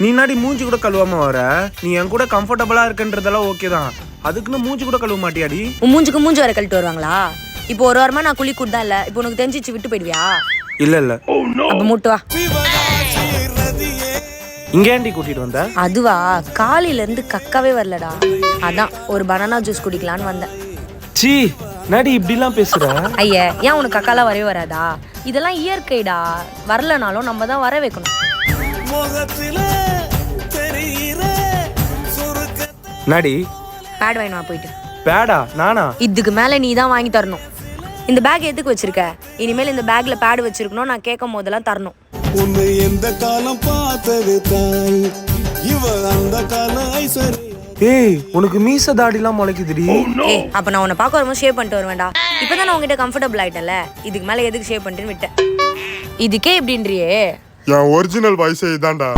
நீ நாடி மூஞ்சி கூட கழுவாம வர. நீ என் கூட கம்ஃபர்டபுளா இருக்குன்றதெல்லாம் ஓகே தான். அதுக்குன்னு மூஞ்சி கூட கழுவ மாட்டியாடி? உன் மூஞ்சுக்கு மூஞ்சி வர கழட்டு வருவாங்களா? இப்போ ஒரு வாரமா நான் குழி கூட்டு தான் இல்ல. இப்போ உனக்கு தெரிஞ்சிச்சு விட்டு போயிடுவியா? இல்ல அப்ப மூட்டு வா. இங்க ஏன்டி கூட்டிட்டு வந்த? அதுவா, காலையில இருந்து கக்கவே வரலடா. அதான் ஒரு பனானா ஜூஸ் குடிக்கலான்னு வந்தேன். சீ, நாடி இப்படிலாம் பேசுற? ஐயா, ஏன் உனக்கு கக்காலாம் வரவே வராதா? இதெல்லாம் இயற்கைடா. வரலனாலும் நம்ம தான் வர வைக்கணும். நாடி பேட் வாங்கினா போயிட்டு. பேடா? நானா? இதுக்கு மேல நீ தான் வாங்கி தரணும். இந்த பேக் எதுக்கு வச்சிருக்க? இனிமேல் இந்த பேக்ல பேட் வச்சிருக்கணும். நான் கேட்கும் போதெல்லாம் தரணும். உன்னை எந்த காலம் பார்த்தது தான் இவ அந்த காலம் ஐசரி. ஏய், உனக்கு மீச தாடிலாம் முளைக்குதுடி. ஏய், அப்ப நான் உன்னை பார்க்க வரும்போது ஷேவ் பண்ணிட்டு வருவேன்டா. இப்பதான் நான் உங்ககிட்ட கம்ஃபர்டபுள் ஆயிட்டேன்ல. இதுக்கு மேல எதுக்கு ஷேவ் பண்ணிட்டுன்னு விட்டேன். இதுக்கே இப்படின்றியே? என் ஒரிஜினல் வயசே இதான்டா.